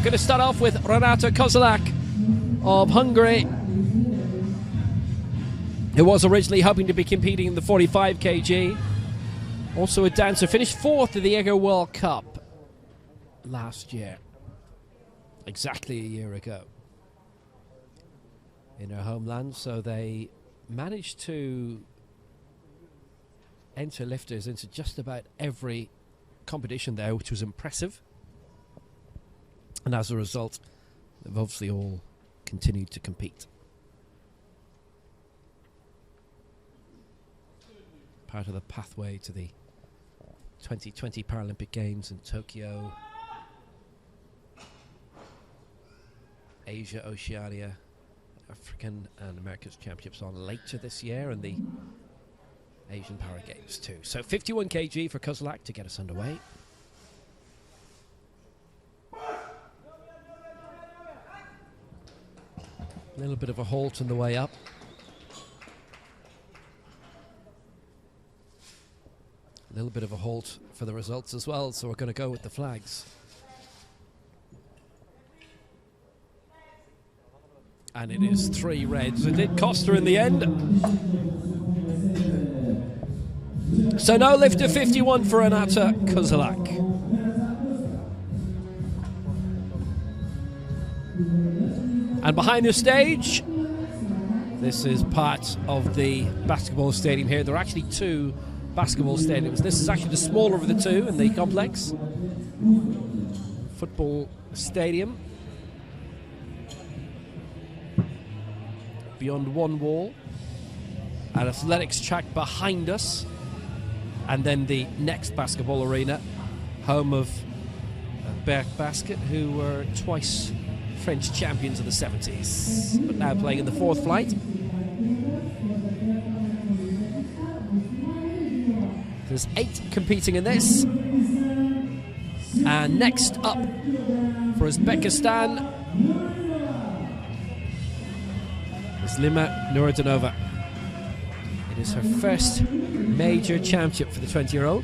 we're going to start off with Renata Kozolak of Hungary, who was originally hoping to be competing in the 45 kg. Also a dancer, finished 4th at the Ego World Cup last year, exactly a year ago, in her homeland. So they managed to enter lifters into just about every competition there, which was impressive. And as a result, they've obviously all continued to compete. Part of the pathway to the 2020 Paralympic Games in Tokyo, Asia, Oceania, African and America's Championships on later this year, and the Asian Para Games too. So 51 kg for Kozolak to get us underway. A little bit of a halt on the way up. A little bit of a halt for the results as well, so we're going to go with the flags. And it is 3 reds. It did cost her in the end. So no lifter 51 for Renata Kozolak. And behind the stage, this is part of the basketball stadium here. There are actually 2 basketball stadiums. This is actually the smaller of the 2 in the complex. Football stadium. Beyond one wall. An athletics track behind us. And then the next basketball arena, home of Berck Basket, who were twice French champions of the 70s, but now playing in the 4th flight. There's 8 competing in this. And next up for Uzbekistan is Lima Nuradinova. It is her first major championship for the 20-year-old.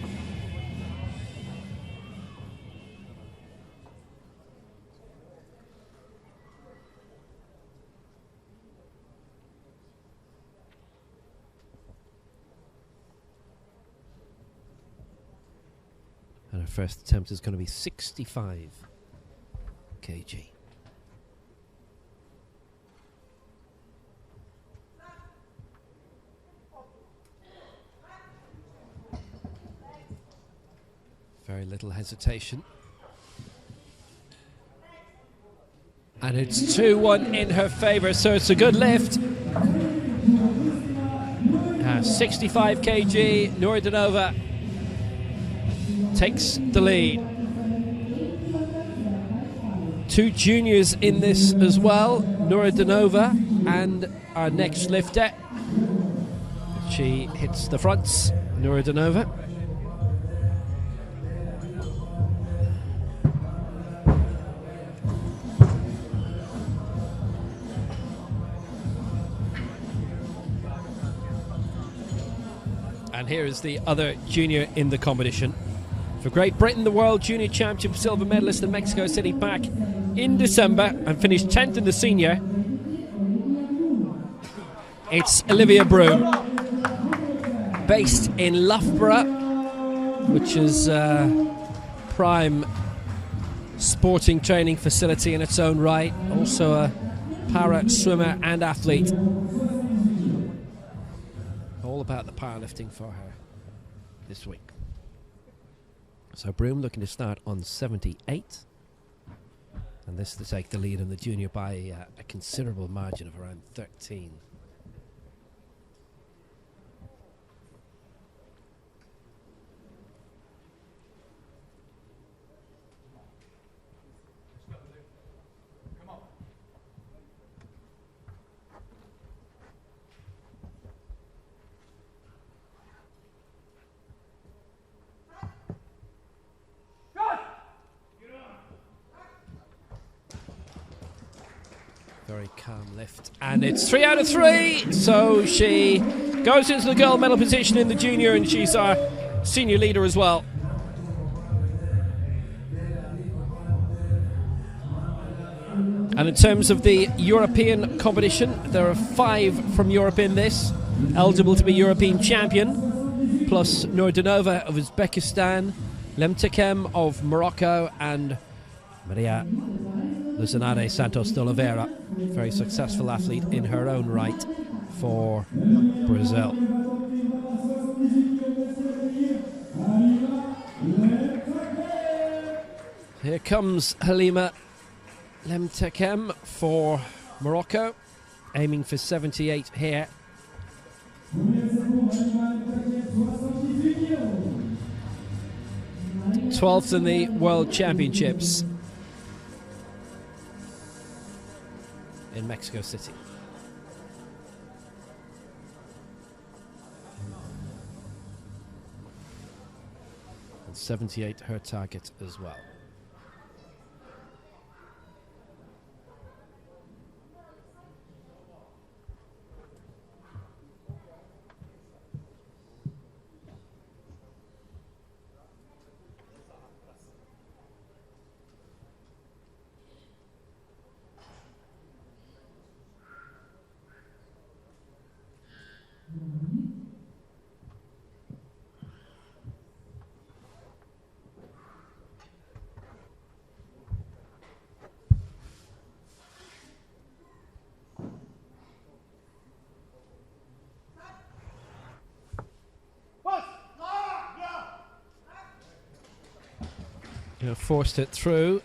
And her first attempt is going to be 65 kg. Very little hesitation. And it's 2-1 in her favour, so it's a good lift. 65 kg, Nuradinova takes the lead. 2 juniors in this as well, Nuradinova and our next lifter. She hits the fronts, Nuradinova. And here is the other junior in the competition. For Great Britain, the World Junior Championship silver medalist in Mexico City back in December and finished 10th in the senior. It's Olivia Broome, based in Loughborough, which is a prime sporting training facility in its own right. Also a para swimmer and athlete. All about the powerlifting for her this week. So Broome looking to start on 78. And this to take the lead in the junior by a considerable margin of around 13. Very calm lift, and it's 3 out of 3, so she goes into the gold medal position in the junior, and she's our senior leader as well. And in terms of the European competition, there are 5 from Europe in this, eligible to be European champion, plus Nurdanova of Uzbekistan, Lemtekem of Morocco, and Maria Lucinade Santos de Oliveira, very successful athlete in her own right for Brazil. Here comes Halima Lemtekem for Morocco, aiming for 78 here. 12th in the World Championships in Mexico City. And 78 her target as well. Forced it through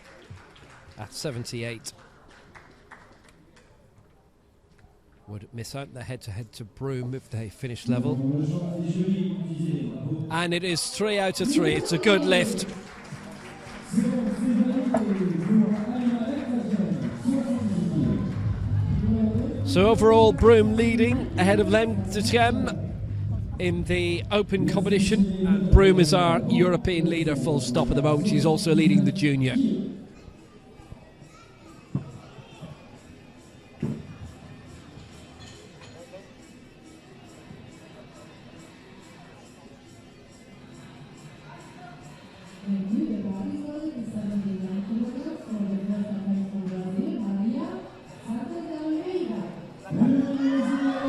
at 78. Would miss out the head-to-head to Broome if they finish level. And it is 3 out of 3. It's a good lift. So overall, Broome leading ahead of Lemtekem in the open competition, and Broome is our European leader, full stop at the moment. She's also leading the junior.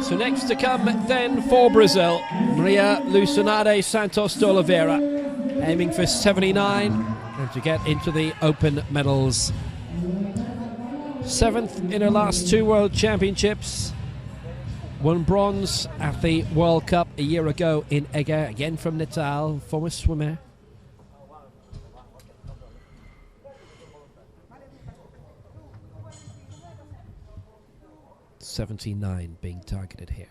So next to come then for Brazil, Maria Lucinade Santos de Oliveira, aiming for 79 and to get into the open medals. 7th in her last 2 World Championships. Won bronze at the World Cup a year ago in Eger, again from Natal, former swimmer. .79 being targeted here.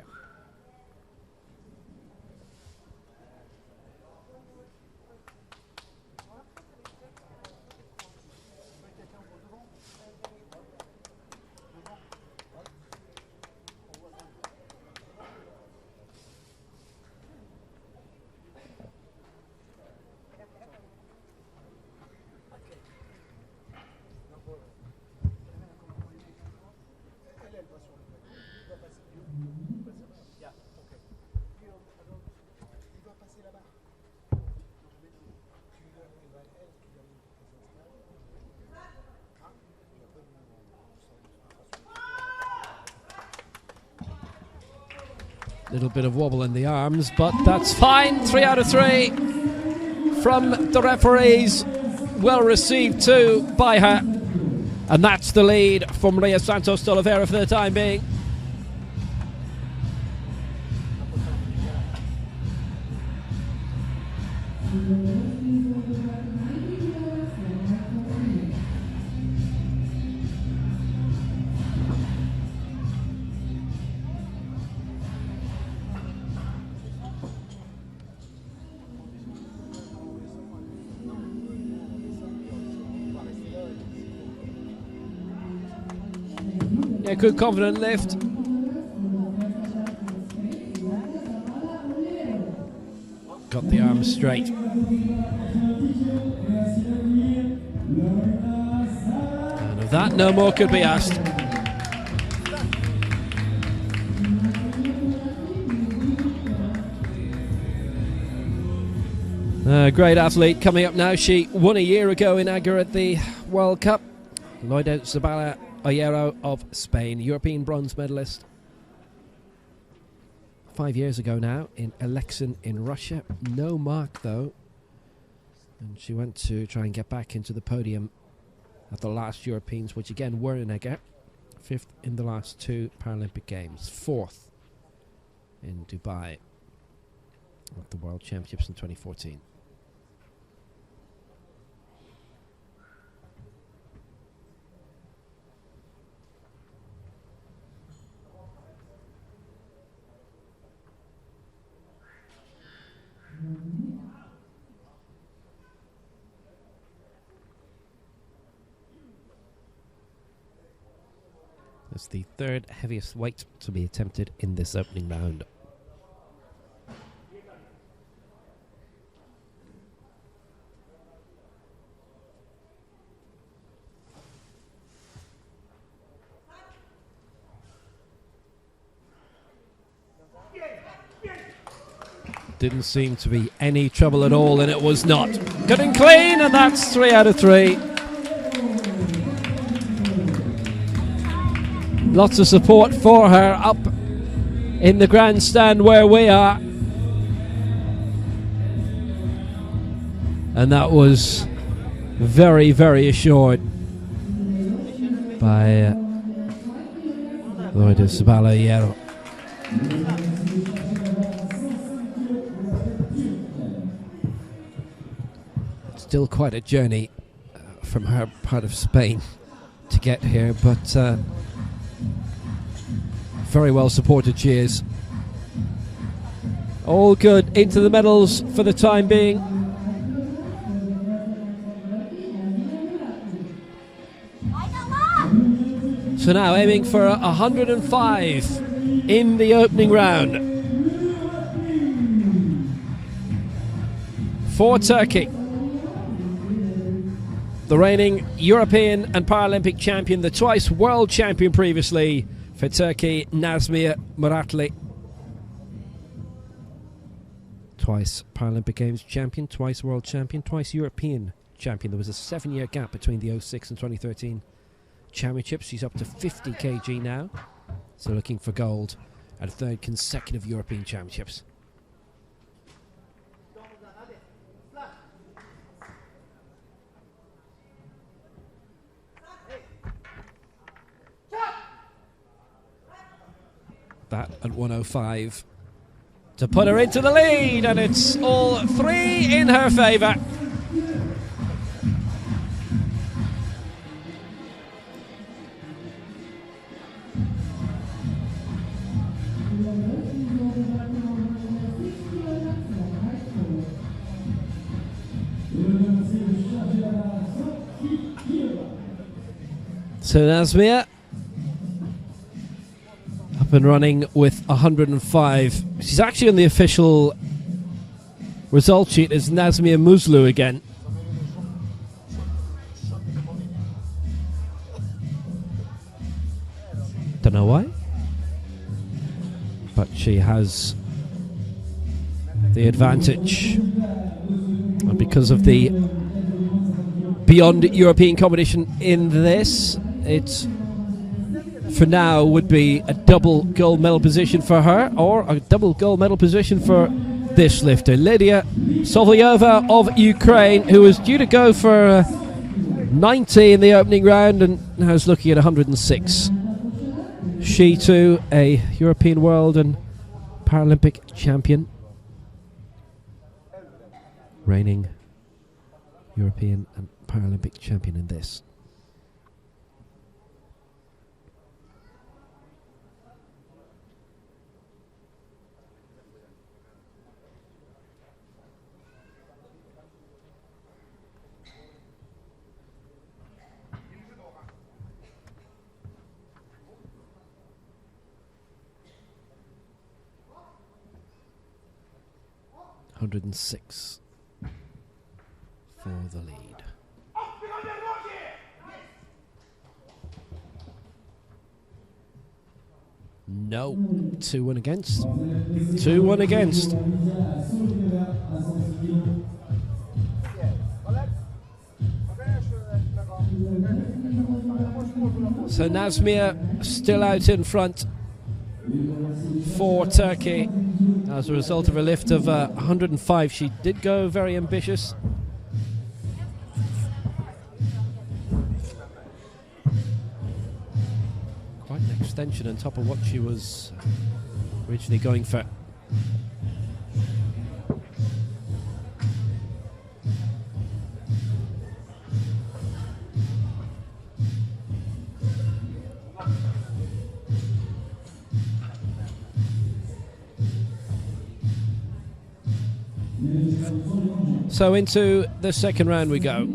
Little bit of wobble in the arms, but that's fine. 3 out of 3 from the referees. Well received too by her. And that's the lead for Maria Santos de Oliveira for the time being. Yeah, good confident lift. Got the arms straight. And of that, no more could be asked. Great athlete coming up now. She won a year ago in Agar at the World Cup. Zabala Ollero of Spain, European bronze medalist 5 years ago now in Aleksandr in Russia. No mark though. And she went to try and get back into the podium at the last Europeans, which again were in Egger. 5th in the last 2 Paralympic Games. 4th in Dubai at the World Championships in 2014. It's the 3rd heaviest weight to be attempted in this opening round. Didn't seem to be any trouble at all, and it was not. Good and clean, and that's 3 out of 3. Lots of support for her up in the grandstand where we are. And that was very, very assured by Zabala Ollero. Still quite a journey from her part of Spain to get here, but very well supported she is. All good into the medals for the time being. So now aiming for 105 in the opening round for Turkey. The reigning European and Paralympic champion, the twice world champion previously for Turkey, Nazmiye Marasli. Twice Paralympic Games champion, twice world champion, twice European champion. There was a 7-year gap between the 06 and 2013 championships. She's up to 50 kg now, so looking for gold at 3rd consecutive European championships. That at 105 to put her into the lead, and it's all 3 in her favour. So Nazmiye up and running with 105. She's actually on the official result sheet as Nazmiye Muzlu again. Don't know why, but she has the advantage, and because of the beyond European competition in this, it for now would be a double gold medal position for her, or a double gold medal position for this lifter, Lydia Sovolyova of Ukraine, who was due to go for 90 in the opening round and now is looking at 106. She too a European, world and Paralympic champion, reigning European and Paralympic champion in this. .106 for the lead. No, 2-1 against. 2-1 against. So Nazmir still out in front for Turkey as a result of a lift of 105. She did go very ambitious. Quite an extension on top of what she was originally going for. So into the second round we go.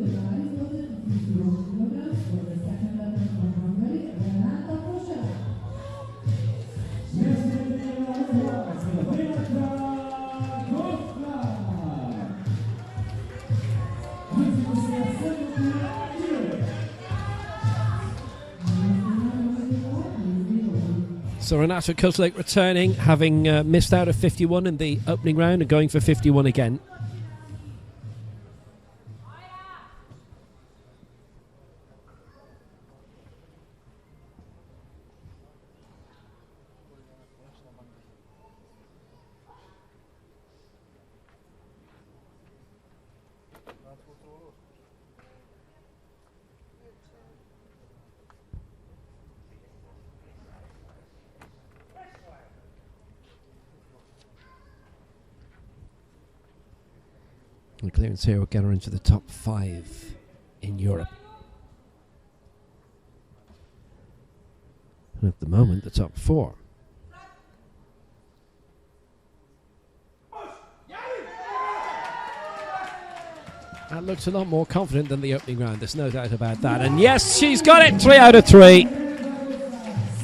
So Renata Kuslik returning, having missed out of 51 in the opening round and going for 51 again. The clearance here will get her into the top 5 in Europe. And at the moment, the top 4. That looks a lot more confident than the opening round, there's no doubt about that. And yes, she's got it, 3 out of 3.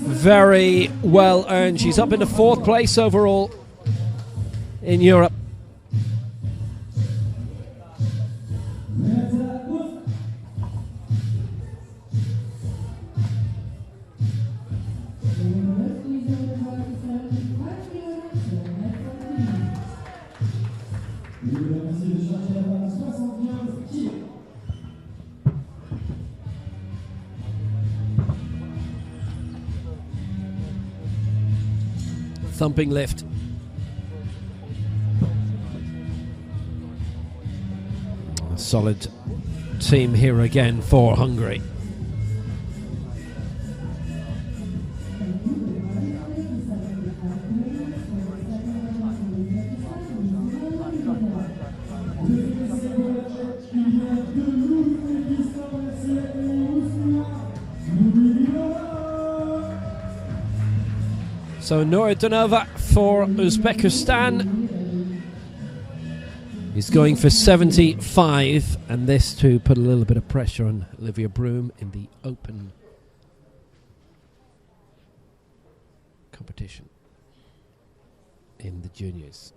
Very well earned. She's up into 4th place overall in Europe. Thumping lift. A solid team here again for Hungary. So Nuridanova for Uzbekistan is going for 75, and this to put a little bit of pressure on Olivia Broome in the open competition in the juniors.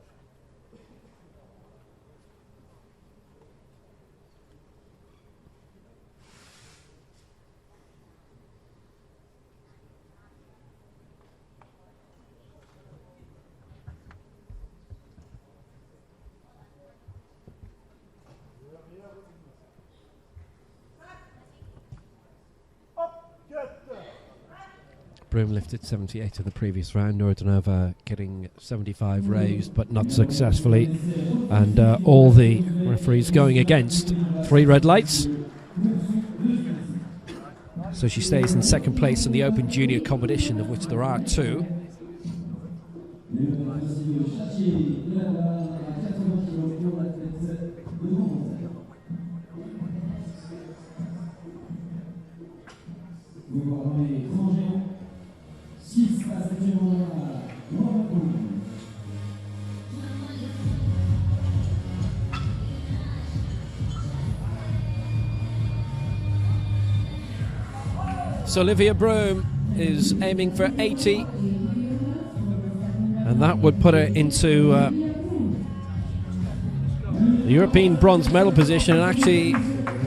Broome lifted 78 of the previous round. Nuridanova getting 75 raised, but not successfully. And all the referees going against. 3 red lights. So she stays in 2nd place in the Open Junior competition, of which there are 2. So Olivia Broome is aiming for 80, and that would put her into the European bronze medal position, and actually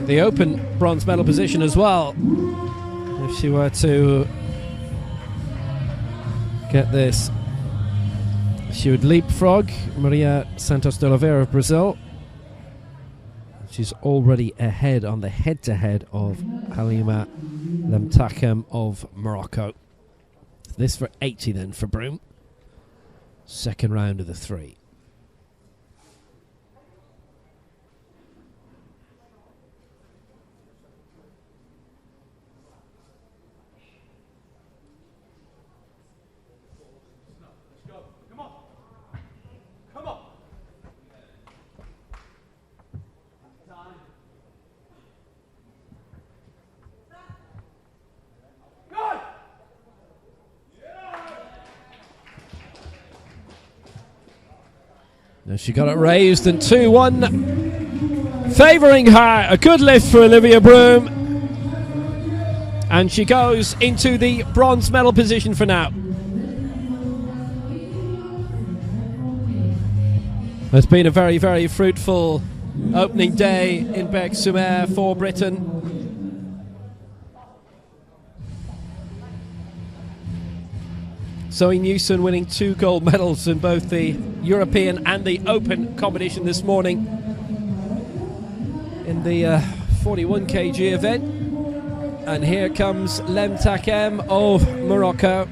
the Open bronze medal position as well, if she were to get this. She would leapfrog Maria Santos de Oliveira of Brazil. She's already ahead on the head-to-head of Halima Lemtakem of Morocco. This for 80 then for Broome. Second round of the 3. Now she got it raised and 2-1, favouring her. A good lift for Olivia Broome. And she goes into the bronze medal position for now. It's been a very, very fruitful opening day in Berck-Sur-Mer for Britain. Zoe Newson winning 2 gold medals in both the European and the Open competition this morning in the 41 kg event. And here comes Lemtakem of Morocco.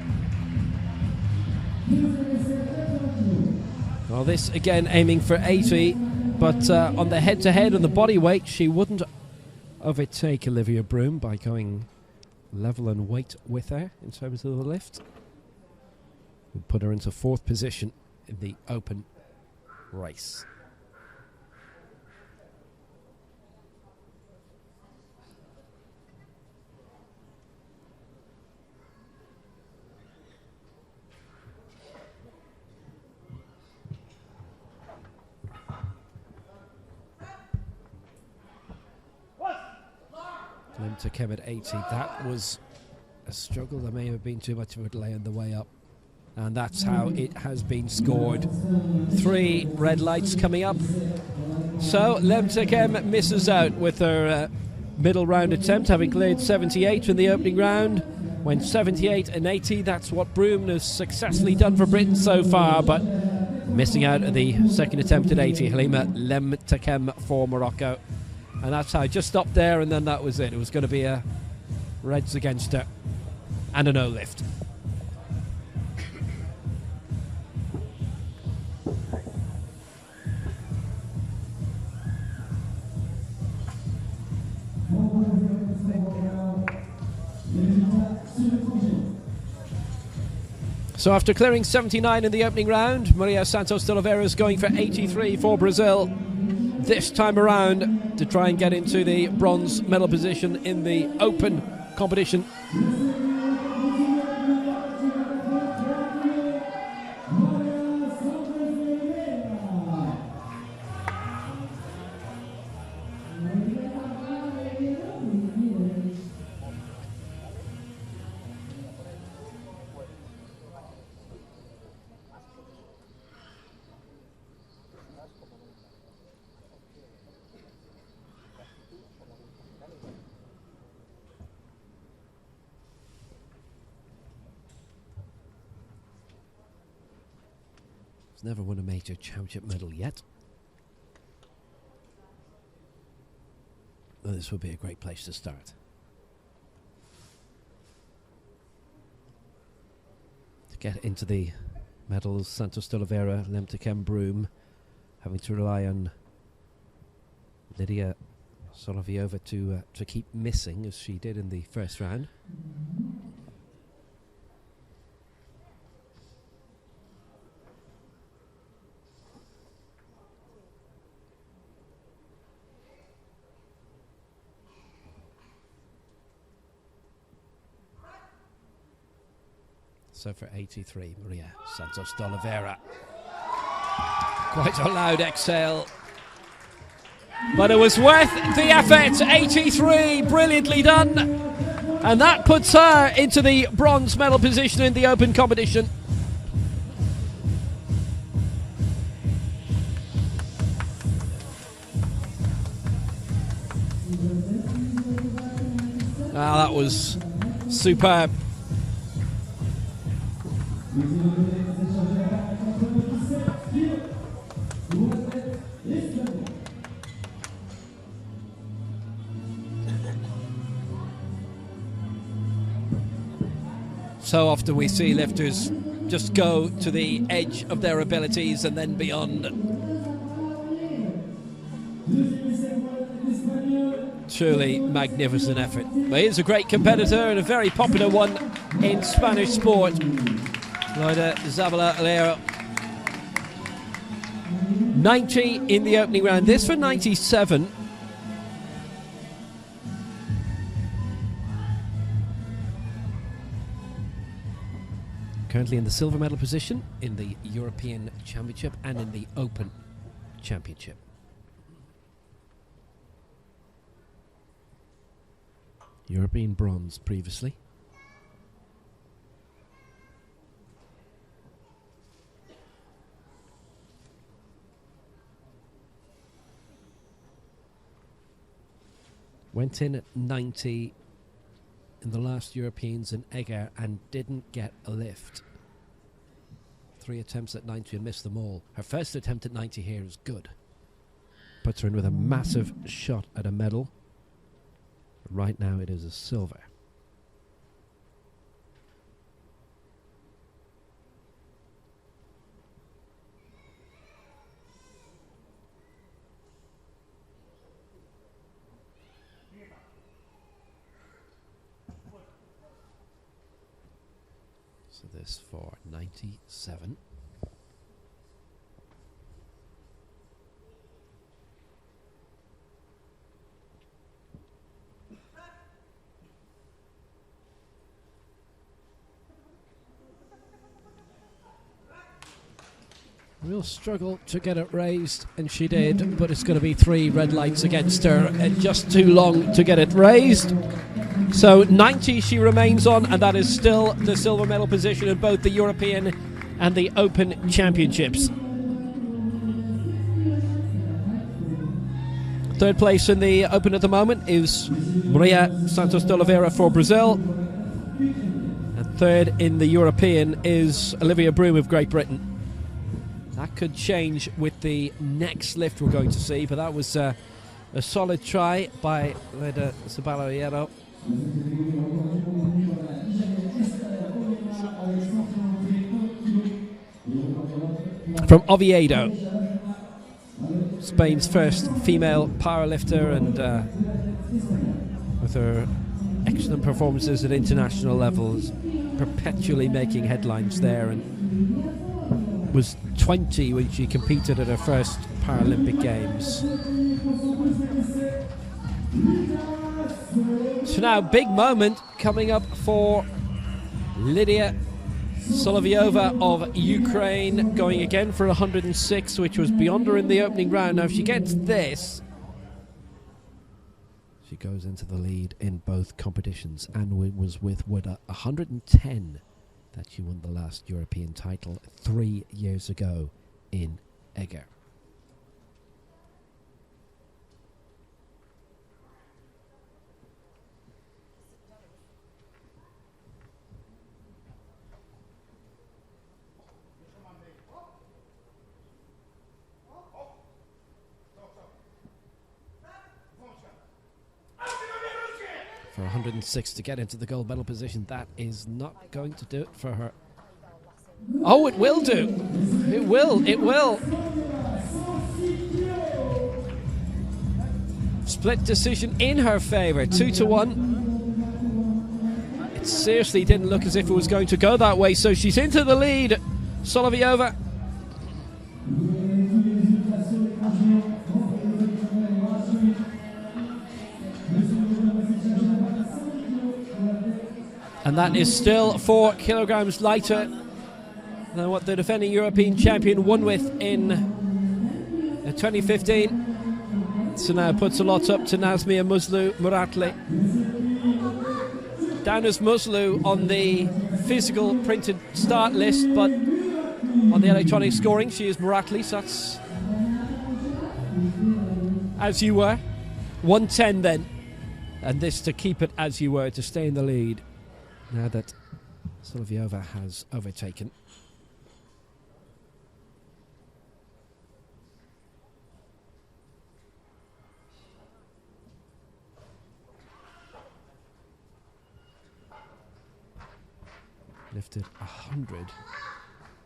Well, this again aiming for 80, but on the head-to-head on the body weight, she wouldn't overtake Olivia Broome by going level in weight with her in terms of the lift. Would put her into 4th position in the Open race. Lemtakem at 80. That was a struggle. There may have been too much of a delay on the way up. And that's how it has been scored. 3 red lights coming up. So Lemtakem misses out with her middle round attempt, having cleared 78 in the opening round. Went 78 and 80. That's what Broome has successfully done for Britain so far, but missing out at the second attempt at 80. Halima Lemtakem for Morocco. And that's how, just stopped there, and then that was it. It was going to be a reds against her and a no lift. So after clearing 79 in the opening round, Maria Santos de Oliveira is going for 83 for Brazil this time around to try and get into the bronze medal position in the Open competition. Never won a major championship medal yet. Well, this would be a great place to start. To get into the medals, Santos de Oliveira, Lemtakem, Broome, having to rely on Lydia Soloviova to keep missing, as she did in the first round. So for 83, Maria Santos de Oliveira. Quite a loud exhale. But it was worth the effort. 83, brilliantly done. And that puts her into the bronze medal position in the Open competition. Ah, that was superb. So often we see lifters just go to the edge of their abilities and then beyond. Truly magnificent effort. But he's a great competitor and a very popular one in Spanish sport. Loida Zabala Alero. 90 in the opening round. This for 97. Currently in the silver medal position in the European Championship and in the Open Championship. European bronze previously. Went in at 90 in the last Europeans in Eger and didn't get a lift. 3 attempts at 90 and missed them all. Her first attempt at 90 here is good. Puts her in with a massive shot at a medal. Right now it is a silver. So this for 97. Real struggle to get it raised, and she did, but it's going to be 3 red lights against her and just too long to get it raised. So 90 she remains on, and that is still the silver medal position in both the European and the Open Championships. Third place in the Open at the moment is Maria Santos de Oliveira for Brazil. And third in the European is Olivia Broome of Great Britain. That could change with the next lift we're going to see, but that was a solid try by Zabala. From Oviedo, Spain's first female powerlifter, and with her excellent performances at international levels, perpetually making headlines there, and was 20 when she competed at her first Paralympic Games. So now, big moment coming up for Lydia Soloviova of Ukraine, going again for 106, which was beyond her in the opening round. Now, if she gets this, she goes into the lead in both competitions, and was with 110 that she won the last European title 3 years ago in Eger. For 106 to get into the gold medal position, that is not going to do it for her. Oh, it will do. It will. It will. Split decision in her favour, 2-1. It seriously didn't look as if it was going to go that way, so she's into the lead. Soloviova. And that is still 4 kilograms lighter than what the defending European champion won with in 2015. So now puts a lot up to Nazmia Marasli. Down as Muslu on the physical printed start list, but on the electronic scoring she is Marasli, so that's as you were. 110 then. And this to keep it as you were, to stay in the lead. Now that Soloviova has overtaken. Lifted 100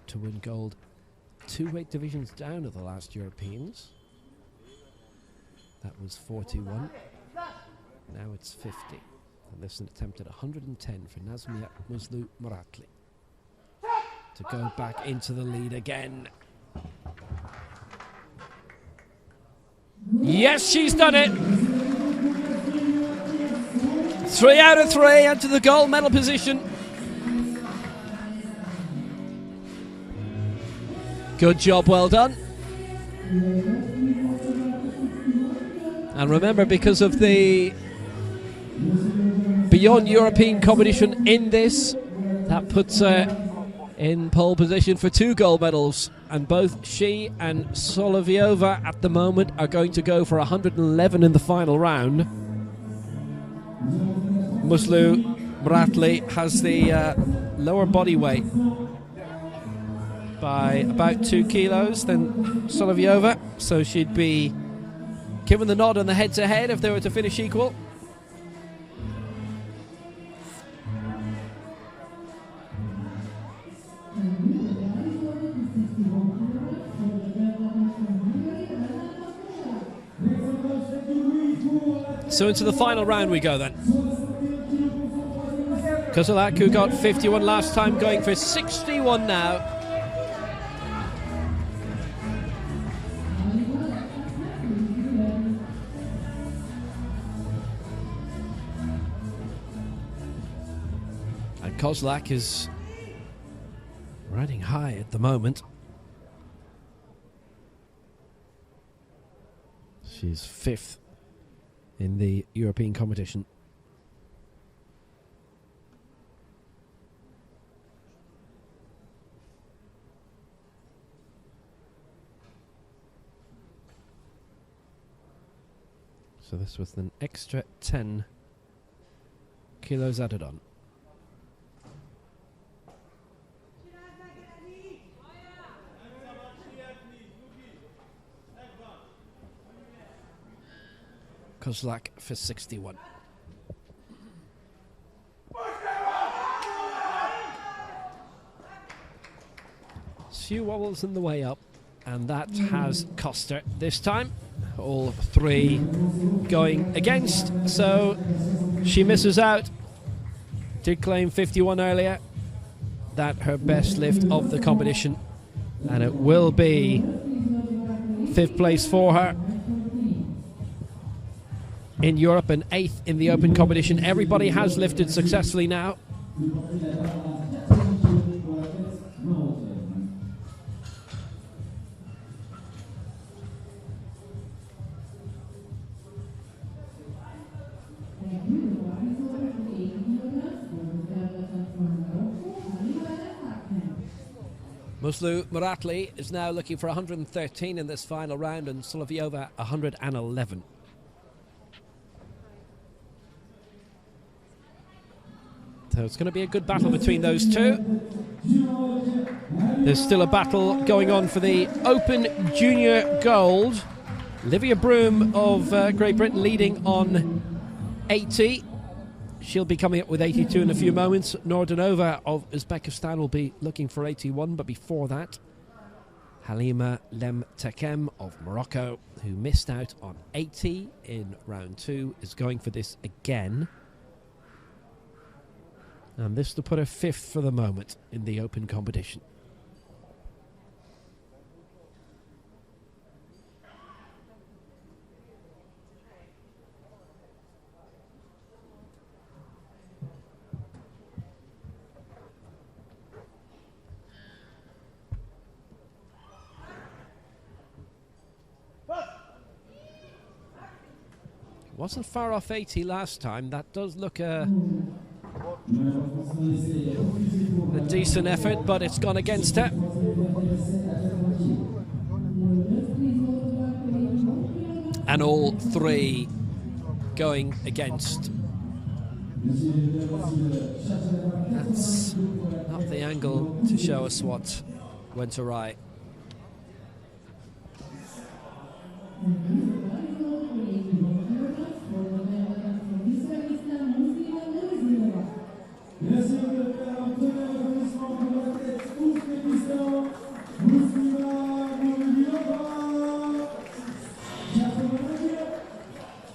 to win gold 2 weight divisions down at the last Europeans. That was 41. Now it's 50. And this is an attempt at 110 for Nazmia Marasli to go back into the lead again. Yes, she's done it. 3 out of 3 into the gold medal position. Good job, well done. And remember, because of the beyond European competition in this, that puts her in pole position for 2 gold medals. And both she and Soloviova at the moment are going to go for 111 in the final round. Marasli has the lower body weight by about 2 kilos than Soloviova, so she'd be given the nod on the head-to-head if they were to finish equal. So into the final round we go then. Kozolak, who got 51 last time, going for 61 now. And Kozolak is riding high at the moment. She's 5th in the European competition. So this was an extra 10 kilos added on. Kozolak for 61. Few wobbles in the way up, and that has cost her this time. All 3 going against, so she misses out. Did claim 51 earlier. That her best lift of the competition, and it will be 5th place for her in Europe and 8th in the open competition. Everybody has lifted successfully now. Marasli is now looking for 113 in this final round, and Soloviova 111. So it's going to be a good battle between those two. There's still a battle going on for the Open Junior Gold. Olivia Broome of Great Britain leading on 80. She'll be coming up with 82 in a few moments. Nordanova of Uzbekistan will be looking for 81, but before that, Halima Lemtekem of Morocco, who missed out on 80 in round 2, is going for this again. And this to put her 5th for the moment in the open competition. Wasn't far off 80 last time. That does look a decent effort, but it's gone against her. And all 3 going against. That's not the angle to show us what went awry.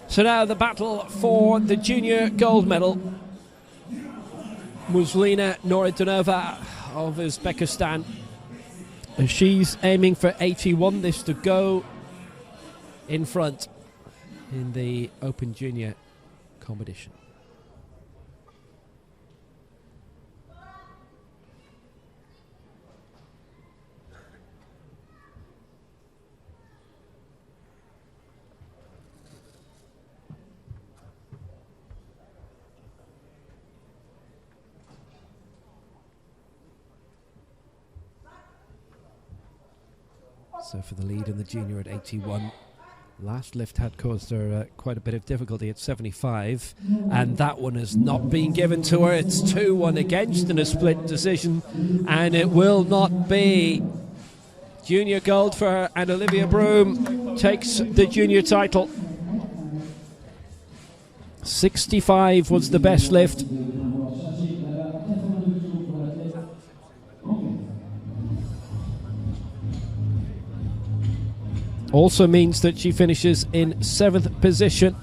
So now the battle for the junior gold medal. Muslina Noridonova of Uzbekistan. She's aiming for 81, this to go in front in the Open Junior competition. So for the lead in the junior at 81. Last lift had caused her quite a bit of difficulty at 75, and that one has not been given to her. It's 2-1 against in a split decision, and it will not be. Junior gold for her, and Olivia Broome takes the junior title. 65 was the best lift. Also means that she finishes in 7th position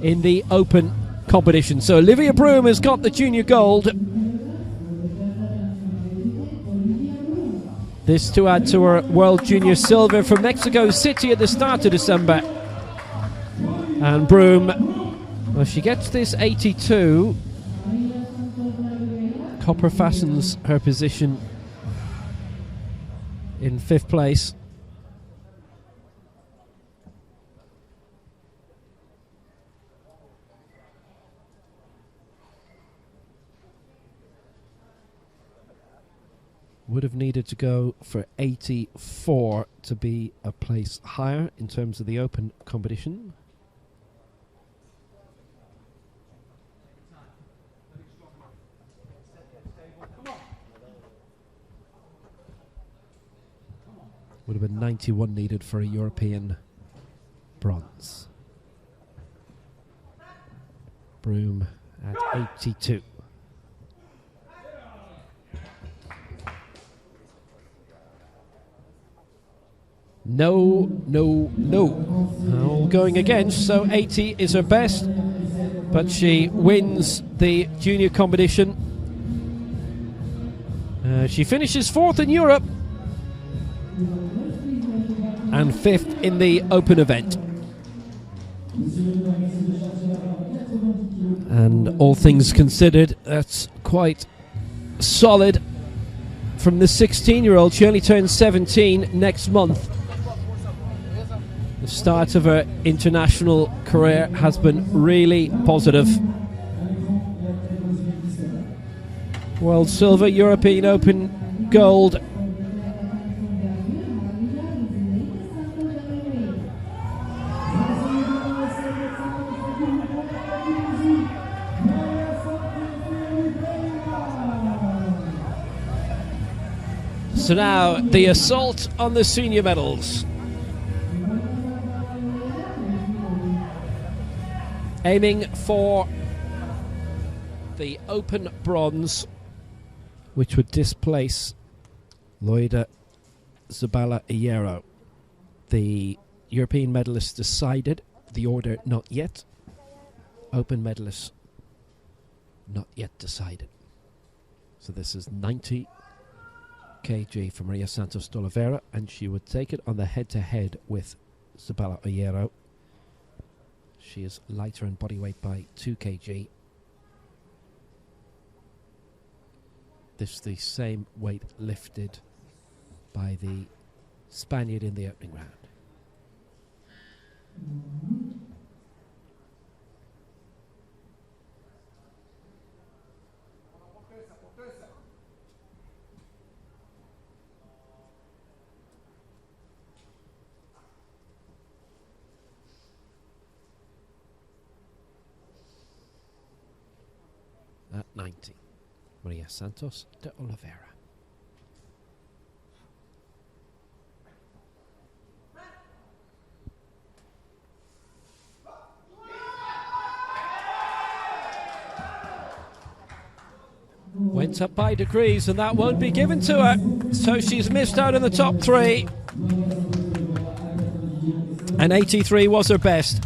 in the open competition. So Olivia Broome has got the junior gold. This to add to her World Junior Silver from Mexico City at the start of December. And Broome, well, she gets this 82. Copper fastens her position in 5th place. Would have needed to go for 84 to be a place higher in terms of the open competition. Would have been 91 needed for a European bronze. Broome at 82. No, no, no. All going against, so 80 is her best, but she wins the junior competition. She finishes 4th in Europe and 5th in the open event. And all things considered, that's quite solid from the 16-year-old. She only turns 17 next month. The start of her international career has been really positive. World silver, European Open gold. So now the assault on the senior medals. Aiming for the open bronze, which would displace Loida Zabala Iero. The European medalists decided, the order not yet. Open medalists not yet decided. So this is 90 kg for Maria Santos de Oliveira, and she would take it on the head-to-head with Zabala Iero. She is lighter in body weight by 2 kg. This is the same weight lifted by the Spaniard in the opening round. At 90, Maria Santos de Oliveira. Went went up by degrees, and that won't be given to her. So she's missed out in the top 3. And 83 was her best.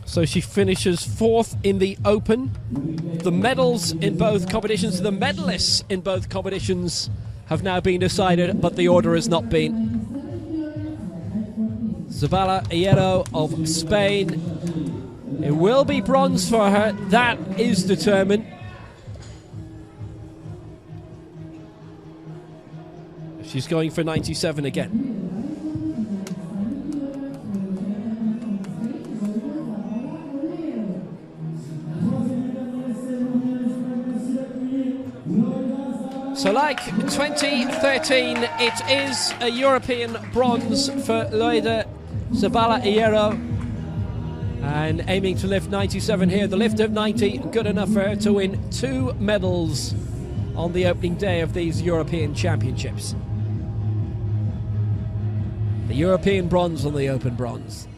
So she finishes 4th in the Open. The medals in both competitions, the medalists in both competitions have now been decided, but the order has not been. Zabala Hierro of Spain. It will be bronze for her, that is determined. She's going for 97 again. So like 2013, it is a European bronze for Olivia Zabala Hierro, and aiming to lift 97 here. The lift of 90, good enough for her to win 2 medals on the opening day of these European Championships. The European bronze on the Open bronze.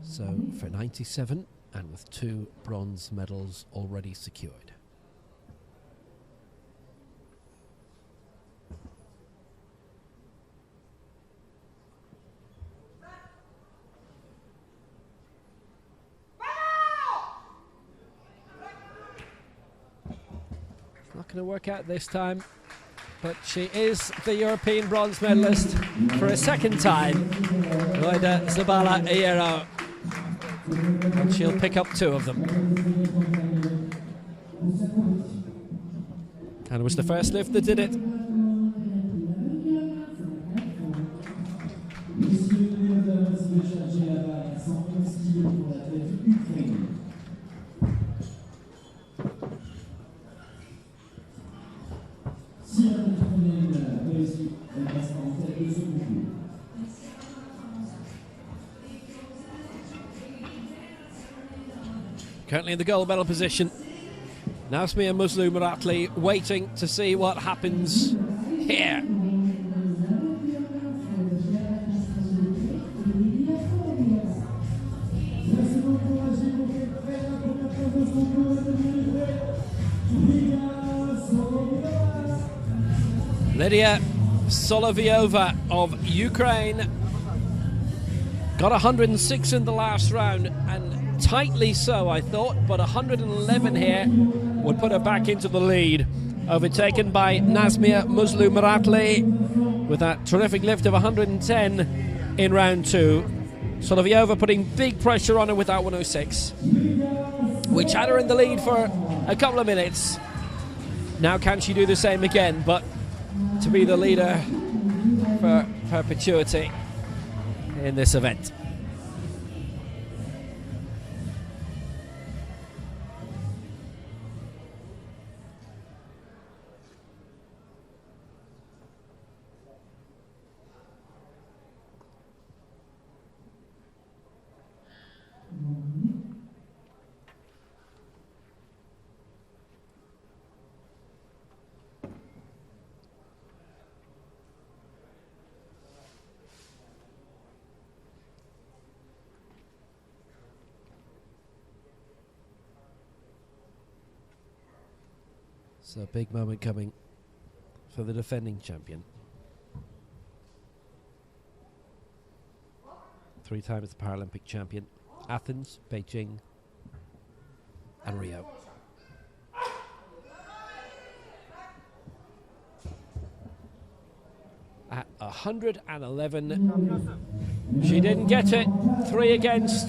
So for 97, and with 2 bronze medals already secured. Not going to work out this time, but she is the European bronze medalist for a second time. Olivia Zabala Hierro. And she'll pick up 2 of them. And it was the first lift that did it. Currently in the gold medal position, Nazmia Muslu-Marasli waiting to see what happens here. Lydia Soloviova of Ukraine got 106 in the last round, and tightly so, I thought, but 111 here would put her back into the lead, overtaken by Nazmia Muslu-Marasli with that terrific lift of 110 in round 2. Soloviova putting big pressure on her with that 106, which had her in the lead for a couple of minutes. Now can she do the same again, but to be the leader for perpetuity in this event. So a big moment coming for the defending champion. 3 times the Paralympic champion. Athens, Beijing, and Rio. At 111, she didn't get it. 3 against.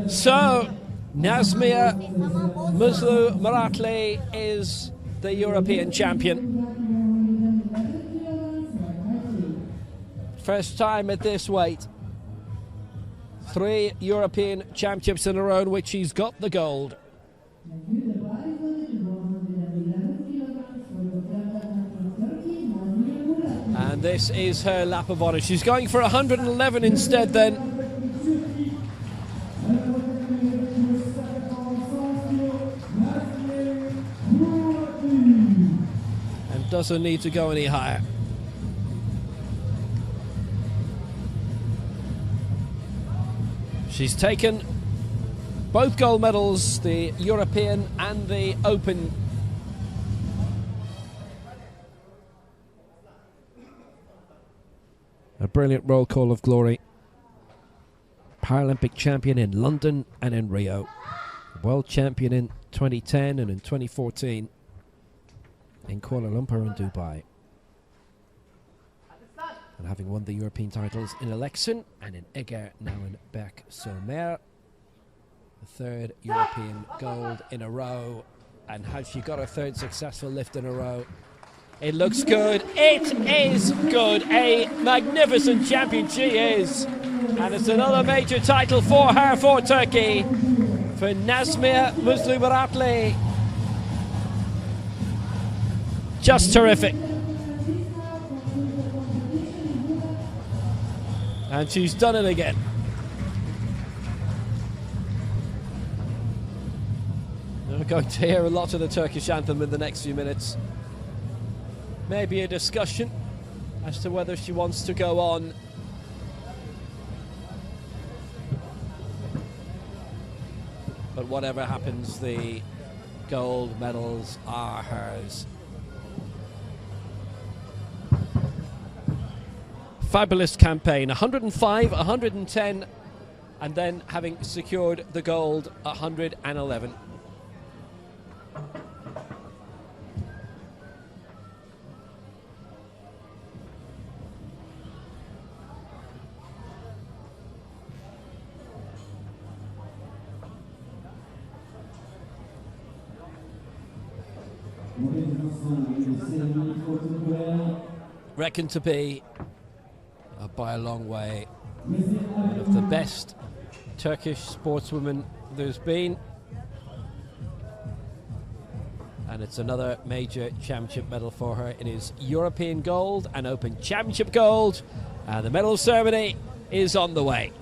So Nazmia Muslu-Marasli is the European champion. First time at this weight. 3 European Championships in a row in which she's got the gold. And this is her lap of honour. She's going for 111 instead then. And doesn't need to go any higher. She's taken both gold medals, the European and the Open. A brilliant roll call of glory. Paralympic champion in London and in Rio. World champion in 2010 and in 2014 in Kuala Lumpur and Dubai. And having won the European titles in Alexion and in Eger, now in Berck-Sur-Mer. The 3rd European gold in a row. And has she got her 3rd successful lift in a row? It looks good. It is good. A magnificent champion she is. And it's another major title for her, for Turkey. For Nazmiye Marasli. Just terrific. And she's done it again. We're going to hear a lot of the Turkish anthem in the next few minutes. Maybe a discussion as to whether she wants to go on. But whatever happens, the gold medals are hers. Fabulous campaign, 105, 110, and then having secured the gold, 111. Reckoned to be, by a long way, one of the best Turkish sportswomen there's been. And it's another major championship medal for her. It is European gold and Open Championship gold. And the medal ceremony is on the way.